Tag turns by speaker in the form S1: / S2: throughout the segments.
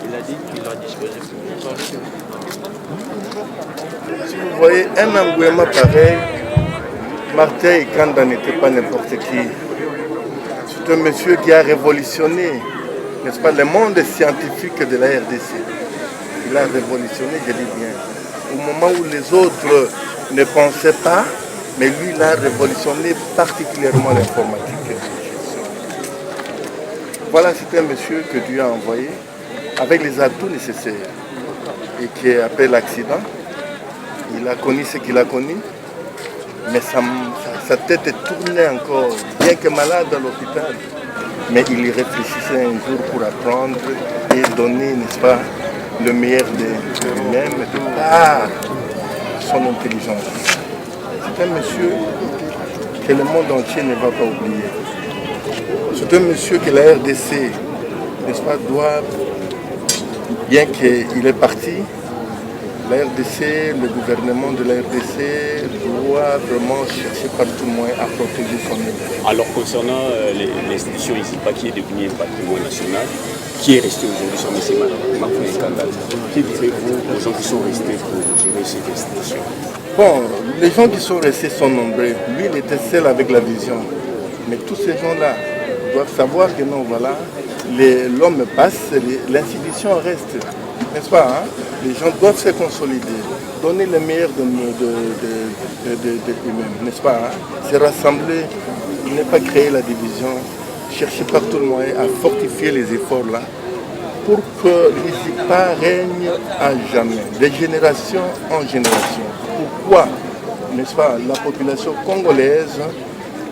S1: Il a dit qu'il a disposé pour nous.
S2: Si vous voyez un engouement pareil, Martin Ekanda n'était pas n'importe qui. C'est un monsieur qui a révolutionné, n'est-ce pas, le monde scientifique de la RDC. Il a révolutionné, je dis bien. Au moment où les autres ne pensaient pas, mais lui, il a révolutionné particulièrement l'informatique. Voilà, c'est un monsieur que Dieu a envoyé avec les atouts nécessaires et qui est après l'accident. Il a connu ce qu'il a connu, mais sa tête tournait encore, bien que malade à l'hôpital. Mais il y réfléchissait un jour pour apprendre et donner, n'est-ce pas, le meilleur de lui-même, par son intelligence. C'est un monsieur que le monde entier ne va pas oublier. C'est un monsieur que la RDC, n'est-ce pas, doit, bien qu'il est parti, la RDC, le gouvernement de la RDC doit vraiment chercher par tout moyen à protéger son intérêt.
S3: Alors concernant l'institution ISIPA qui est devenue un patrimoine national, qui est resté aujourd'hui sur M. Martin Ekanda, que direz-vous aux gens qui sont restés pour gérer cette institution?
S2: Bon, les gens qui sont restés sont nombreux. Lui, il était seul avec la vision. Mais tous ces gens-là doivent savoir que non, voilà, l'homme passe, l'institution reste. N'est-ce pas, hein? Les gens doivent se consolider, donner le meilleur d'eux-mêmes, n'est-ce pas, hein? Se rassembler, ne pas créer la division, chercher par tout le moyen à fortifier les efforts là, pour que l'ISIPA règne à jamais, de génération en génération. Pourquoi, n'est-ce pas, la population congolaise,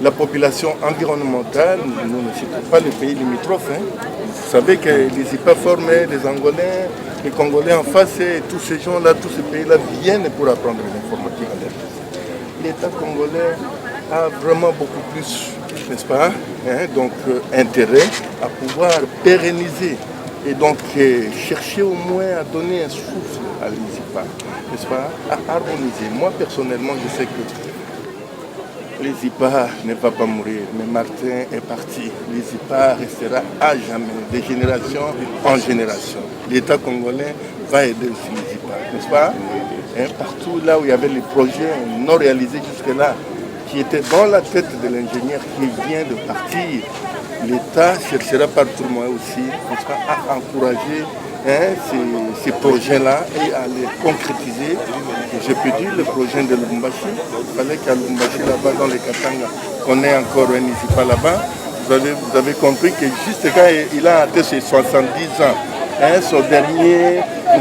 S2: la population environnementale, nous ne citons pas les pays limitrophes, hein. Vous savez que l'ISIPA formait des Angolais, les Congolais en face, et tous ces gens-là, tous ces pays-là viennent pour apprendre l'informatique en RDC. L'État congolais a vraiment beaucoup plus, n'est-ce pas, hein, donc intérêt à pouvoir pérenniser et donc chercher au moins à donner un souffle à l'ISIPA, n'est-ce pas, à harmoniser. Moi personnellement, je sais que l'ISIPA ne va pas mourir, mais Martin est parti. L'ISIPA restera à jamais, de génération en génération. L'État congolais va aider aussi l'ISIPA, n'est-ce pas? Hein, partout là où il y avait les projets non réalisés jusque-là, qui étaient dans la tête de l'ingénieur qui vient de partir, l'État cherchera par tout le moyen aussi, n'est-ce pas, à encourager, hein, ces projets-là et à les concrétiser. Je peux dire le projet de Lubumbashi. Il fallait qu'à Lubumbashi, là-bas, dans les Katanga, qu'on ait encore un ISIPA là-bas. Vous avez compris que juste quand il a atteint ses 70 ans, hein,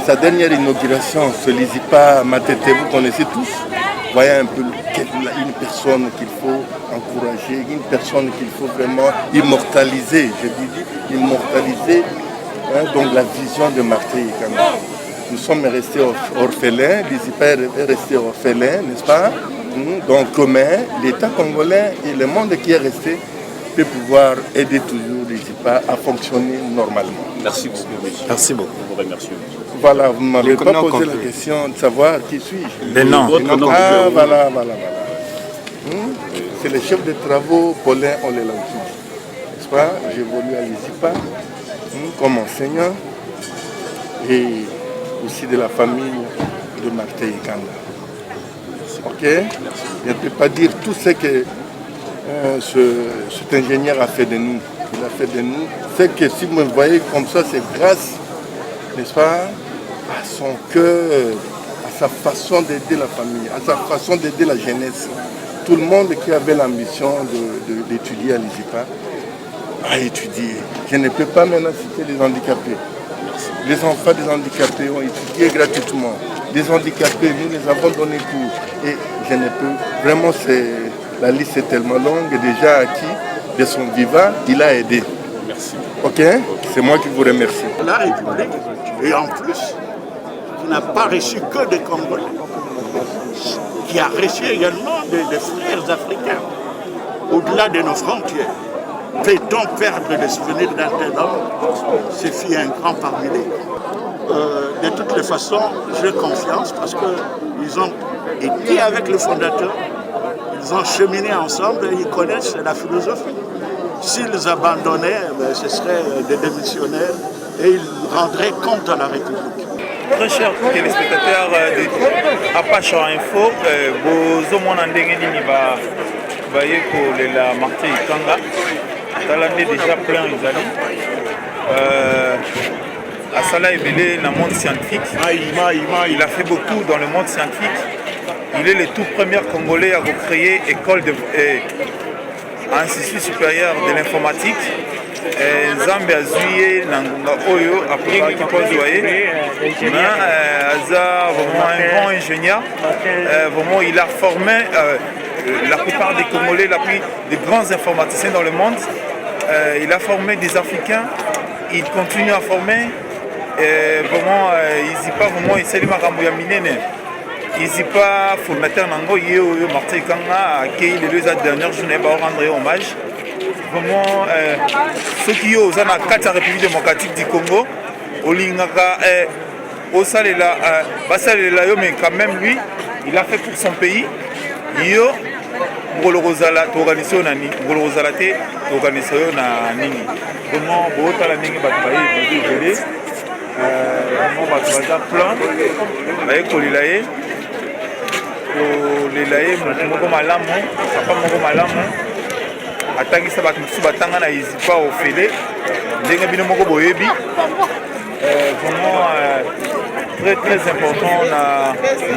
S2: sa dernière inauguration, ce l'ISIPA Matete, vous connaissez tous. Voyez un peu une personne qu'il faut encourager, une personne qu'il faut vraiment immortaliser. Je dis immortaliser, hein, donc la vision de Martin Ekanda. Nous sommes restés orphelins, l'ISIPA est resté orphelin, n'est-ce pas? Donc, mais l'État congolais et le monde qui est resté peut pouvoir aider toujours l'ISIPA à fonctionner normalement.
S3: Merci beaucoup, monsieur.
S1: Merci beaucoup.
S3: Je vous remercie.
S2: Voilà, vous ne m'avez pas posé la question de savoir qui suis-je.
S1: Le nom.
S2: Ah, voilà. C'est le chef de travaux Paulin Olelantou. N'est-ce pas? J'évolue à l'ISIPA comme enseignant et aussi de la famille de Martin Ekanda. Ok? Je ne peux pas dire tout ce que cet ingénieur a fait de nous. Il a fait de nous. C'est que si vous me voyez comme ça, c'est grâce, n'est-ce pas, à son cœur, à sa façon d'aider la famille, à sa façon d'aider la jeunesse. Tout le monde qui avait l'ambition d'étudier à l'ISIPA a étudié. Je ne peux pas maintenant citer les handicapés. Les enfants des handicapés ont étudié gratuitement. les handicapés, nous les avons donné tout. Et je ne peux, vraiment, la liste est tellement longue, déjà acquis de son vivant, il a aidé.
S3: Merci.
S2: Ok, c'est moi qui vous remercie.
S4: La République, et en plus, qui n'a pas reçu que des Congolais, qui a reçu également des frères africains, au-delà de nos frontières. Peut-on perdre le souvenir d'un tel homme? Ce fut un grand parmi les. De toutes les façons, j'ai confiance parce qu'ils ont été avec le fondateur, ils ont cheminé ensemble et ils connaissent la philosophie. S'ils abandonnaient, ce seraient des démissionnaires et ils rendraient compte à la République.
S5: Très chers téléspectateurs de Apache Info, bozomona ndenge nini bayekolela Martin Ikanga talande déjà plein ezali asala ebele na monde scientifique. Il a fait beaucoup dans le monde scientifique. Il est le tout premier Congolais à créer école de Institut supérieur de l'informatique. Nzambe azwi na ngonga oyo apres kikozwa ye aza vraiment un grand ingénieur. Vraiment il a formé la plupart des Congolais, des grands informaticiens dans le monde. Il a formé des Africains, il continue à former. Vraiment il pas vraiment esali makambo ya minene. Il pas formateur nango ye oyo Martin Ikanga accueilli les deux dernières journées pour rendre hommage. Vraiment ceux qui ont na kati ya République démocratique du Congo olingaka osalela basalela yo, mais quand même lui il a fait pour son pays. Yo ngolo kozala to organiser nani ngolo kozala te to organiser yo na nini. Vraiment botala ndenge bato baye bébé vraiment bato baza plan baye kolela ye kolela ye moko malamu papa moko malamu atangisa bato mosusu batanga na Izipa ofele ndenge bino moko boyebi. Vraiment très très important na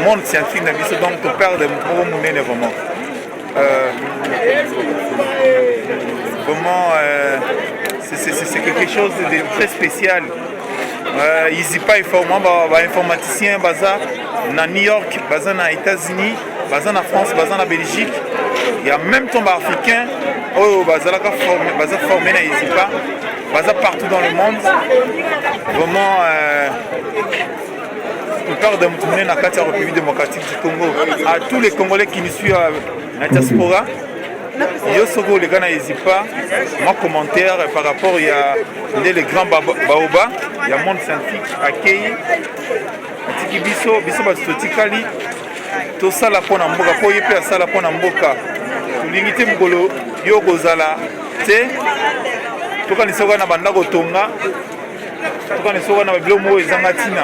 S5: monde scientifique na biso, donc to perdre moko munene vraiment. Vraiment c'est quelque chose de très spécial. Izipa informant ba informaticien baza na New York, baza na États-Unis, baza na France, baza na Belgique. Il y a même temps africain baza formé na Izipa, baza partout dans le monde. Vraiment on parle de Moutoumene na kati ya République démocratique du Congo. À tous les Congolais qui nous suivent na diaspora, yo soko les gars na Izipa, moi commentaire par rapport il y a les grands baoba, il y a monde scientifique accueilli atiki biso batotikali to sala pona mboka po yepe ya sala pona mboka tulingi te mokolo yo kozala te tokanisa oka na bandako tonga tokanisa oka na babilo moko ezanga ntina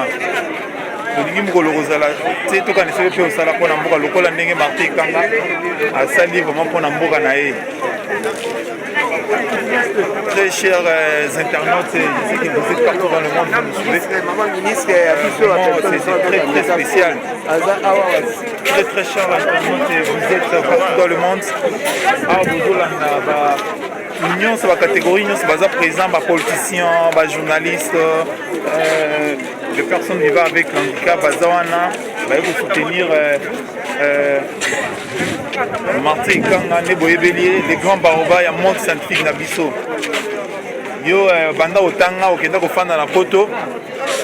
S5: tolingi mokolo kozala te tokanisa oyo mpe osala mpona mboka lokola ndenge Martin Ikanga asali vraiment mpona mboka na ye. Très chers internautes, je sais que vous êtes partout dans le monde, vous nous suivez. C'est très spécial. Très très chers internautes, vous êtes partout dans le monde. L'union, c'est la catégorie, c'est la présent, les politiciens, les journalistes, les personnes vivant avec l'handicap, vous soutenir Martin Ikanga, les grands baobas, il y a un monde scientifique na biso. Yo banda otanga okenda kofanda na poto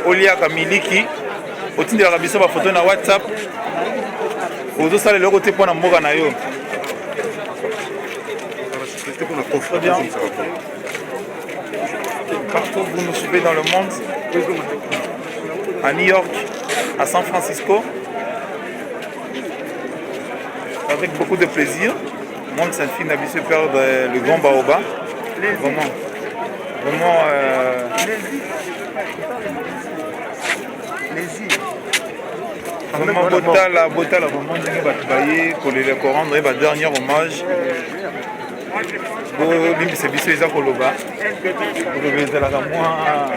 S5: olia kamiliki otindela biso ba photo na WhatsApp ozo sala loko te pona mboka na yo. Partout vous nous suivez dans le monde, à New York, à San Francisco, avec beaucoup de plaisir. Le monde scientifique n'a vu se perdre le grand baoba. Vraiment. Vraiment botala vraiment ndenge bato baye kolela korendre ye badernir hommage bolimbisa biso eza koloba ezalaka mwa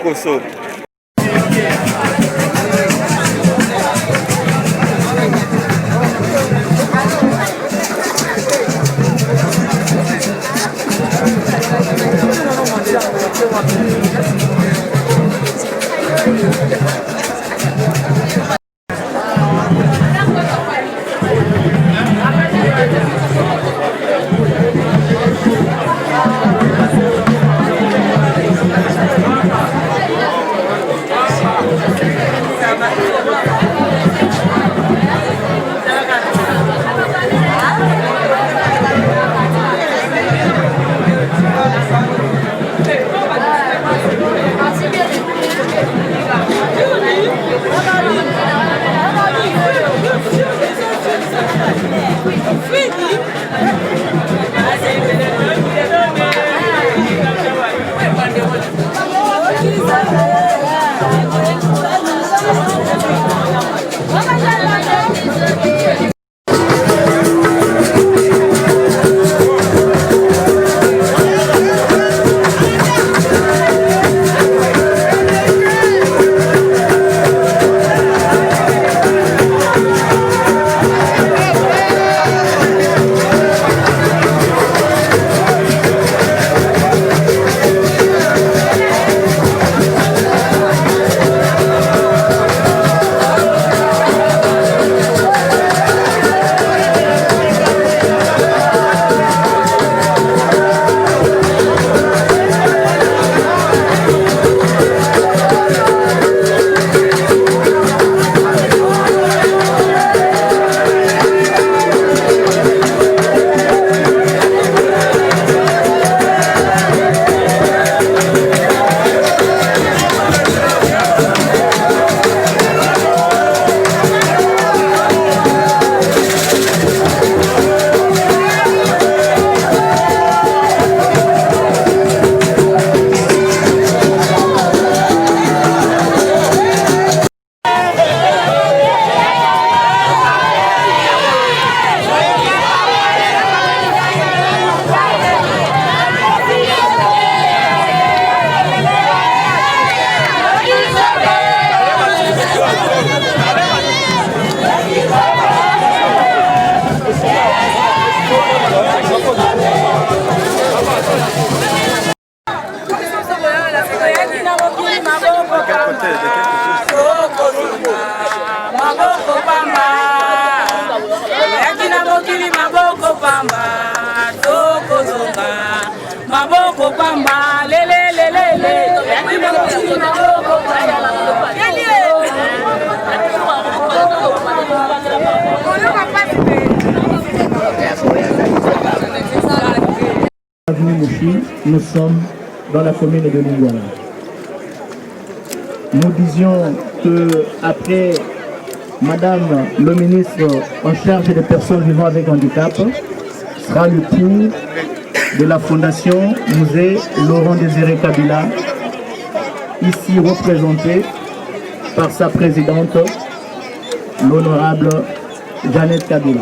S5: koso.
S6: ici, nous sommes dans la commune de Lingala. Nous disions que après Madame le ministre en charge des personnes vivant avec handicap sera le tour de la Fondation Musée Laurent Désiré Kabila, ici représentée par sa présidente, l'honorable Jeannette Kabila.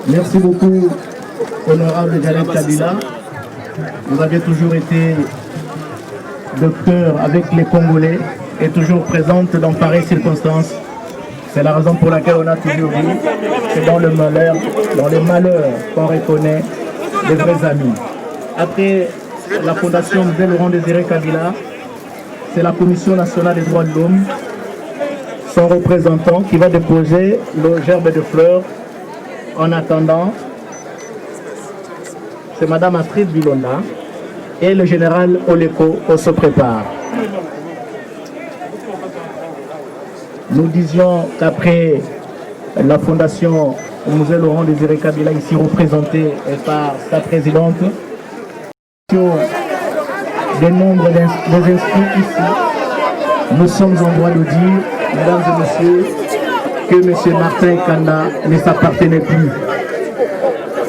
S6: Merci beaucoup, honorable Jeannette Kabila. Vous avez toujours été de cœur avec les Congolais et toujours présente dans pareilles circonstances. C'est la raison pour laquelle on a toujours dit que dans le malheur, dans les malheurs qu'on reconnaît les vrais amis. Après la Fondation Musée Laurent Désiré Kabila, c'est la Commission nationale des droits de l'homme, son représentant, qui va déposer le gerbe de fleurs. En attendant, c'est Madame Astrid Bilonda et le général Oleko se prépare. Nous disions qu'après la Fondation Musée Laurent Désiré Kabila, ici représentée par sa présidente, des nombres des inscrits ici, nous sommes en droit de dire, mesdames et messieurs, que M. Martin Kanda ne s'appartenait plus.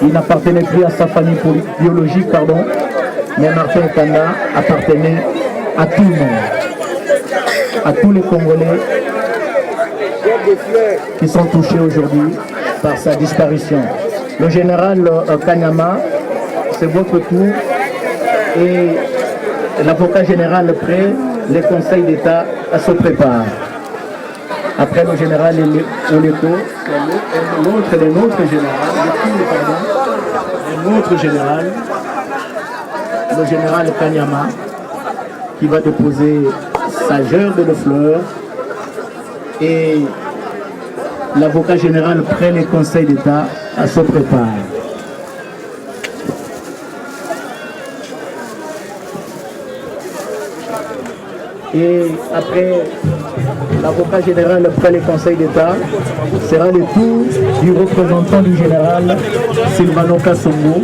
S6: Il n'appartenait plus à sa famille biologique, mais Martin Kanda appartenait à tout le monde, à tous les Congolais qui sont touchés aujourd'hui par sa disparition. Le général Kanyama, c'est votre tour, et l'avocat général prêt, les conseils d'État se préparent. Après le général Oleko, notre général, le général Kanyama, qui va déposer sa gerbe de fleurs, et l'avocat général près les conseils d'État se prépare. Et après l'avocat général près les conseils d'État, sera le tour du représentant du général Sylvano Kassongo,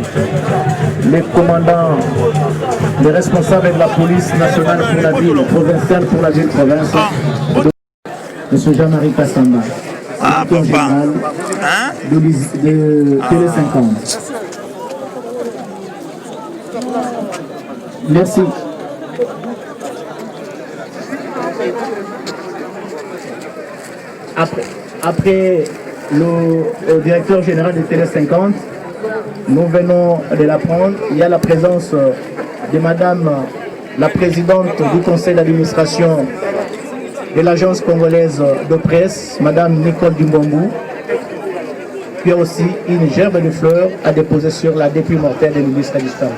S6: les commandants, les responsables de la police nationale pour la ville provinciale pour la ville-province, M. Jean-Marie Kassamba, directeur général de Télé 50. Merci. Après le directeur général de Télé 50, nous venons de l'apprendre, il y a la présence de Madame la présidente du conseil d'administration de l'agence congolaise de presse, Madame Nicole Dumbombu, qui a aussi une gerbe de fleurs à déposer sur la dépouille mortelle de l'illustre disparu.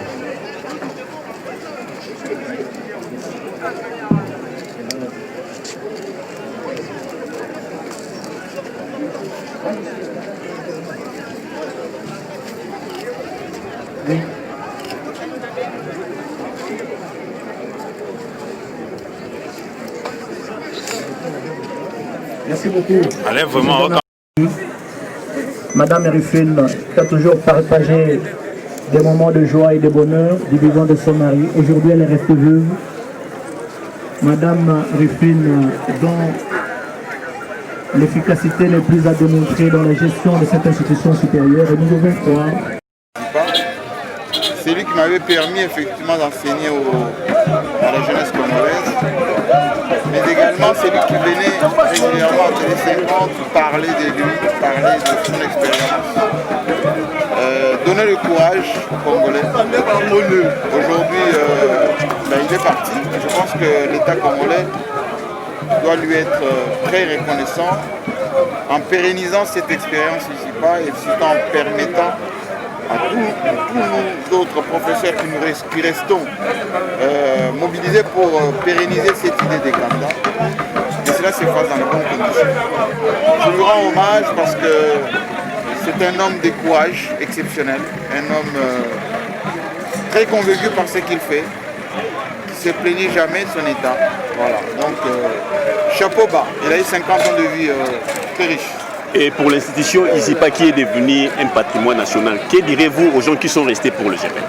S6: Oui. Merci beaucoup.
S5: Allez, vraiment.
S6: Madame Rufine, qui a toujours partagé des moments de joie et de bonheur du vivant de son mari. Aujourd'hui, elle est restée veuve. Madame Rufine, dont l'efficacité n'est plus à démontrer dans la gestion de cette institution supérieure, et nous devons croire.
S2: C'est lui qui m'avait permis effectivement d'enseigner à la jeunesse congolaise. Mais également, c'est lui qui venait régulièrement à Télé 50 parler de lui, parler de son expérience, donner le courage aux Congolais. Aujourd'hui, il est parti. Je pense que l'État congolais doit lui être très reconnaissant en pérennisant cette expérience ici-bas et surtout en permettant à tous nous autres professeurs qui restons mobilisés pour pérenniser cette idée des candidats. Et cela se passe dans de bonnes conditions. Je lui rends hommage parce que
S7: C'est un homme de courage exceptionnel, un homme très convaincu par ce qu'il fait, qui ne se plaignait jamais de son état. Voilà, donc chapeau bas, il a eu 50 ans de vie très riche.
S3: Et pour l'institution ISIPA qui est devenue un patrimoine national, que direz-vous aux gens qui sont restés pour le gérer?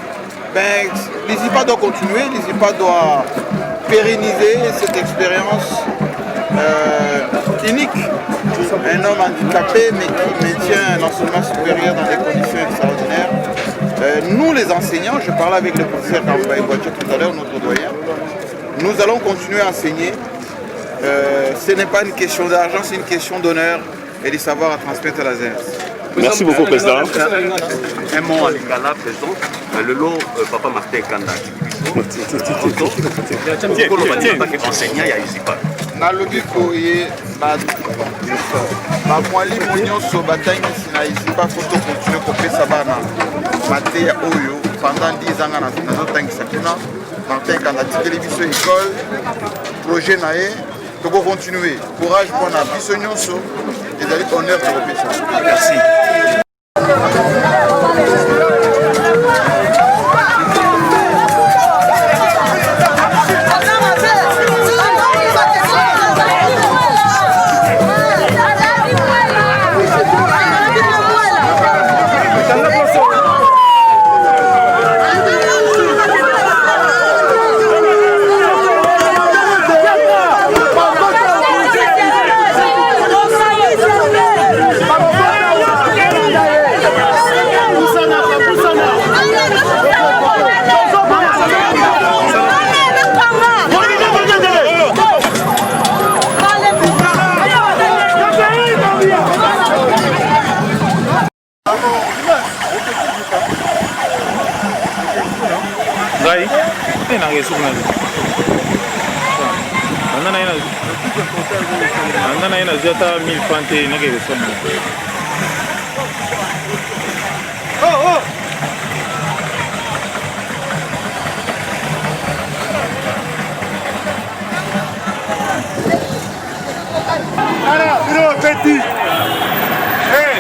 S7: Ben, l'ISIPA doit continuer, l'ISIPA doit pérenniser cette expérience unique. Un homme handicapé mais qui maintient un enseignement supérieur dans des conditions extraordinaires. Nous les enseignants, je parlais avec le professeur Kambaye Boadja tout à l'heure, notre doyen, nous allons continuer à enseigner. Ce n'est pas une question d'argent, c'est une question d'honneur et de savoir à transmettre à la ZERS.
S3: Merci beaucoup, Président.
S1: Un mot en lingala, Président. Le lot, Papa Martin Kanda. Enseignant, il y a ISIPA.
S7: Nalobi koye bamwalimu nyonso batangisi na ISIPA faut continuer kopesa bana mateya oyo pendant 10 ans nazotangisa kuna Martin Kanda atikeli biso école projet na ye toko continuer courage mpona biso nyonso ezali honneur tokopesa. Merci.
S5: Anda na zeta 1000 francs te na ke somme. Oh. Ara, biro petit. Hey.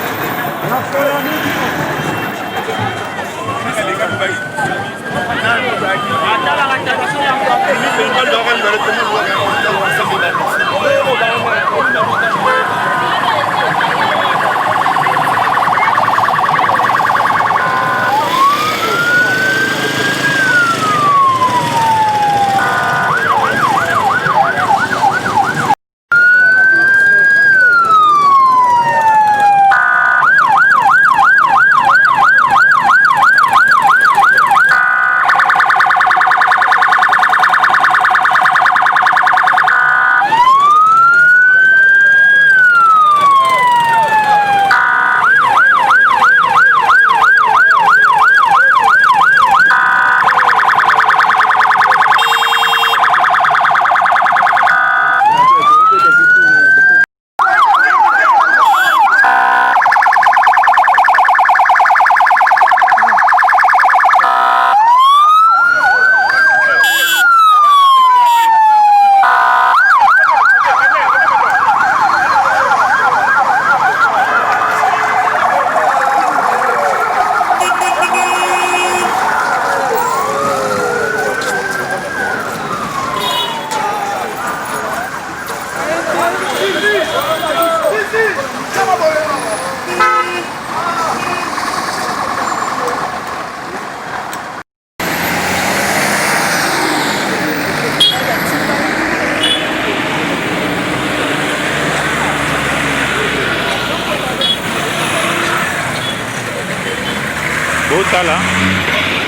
S5: Botala,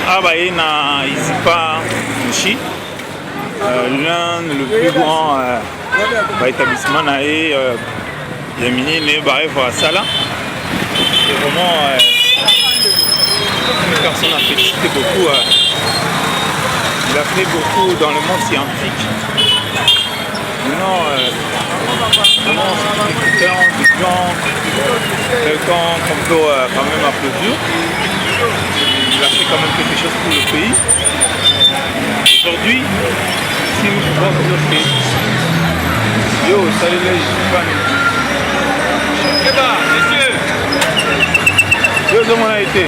S5: Abaye na ISIPA Mouchi, l'un le plus grand établissement naé Yamini né Baref à Sala. C'est vraiment une personne a fait beaucoup. Il a fait beaucoup dans le monde scientifique. Maintenant, vraiment c'est quelqu'un qu'on peut quand même applaudir. Il a fait quand même quelque chose pour le pays. Aujourd'hui, si nous pouvons dire que yo, salut les Jupans. Eh ben, messieurs, on a été.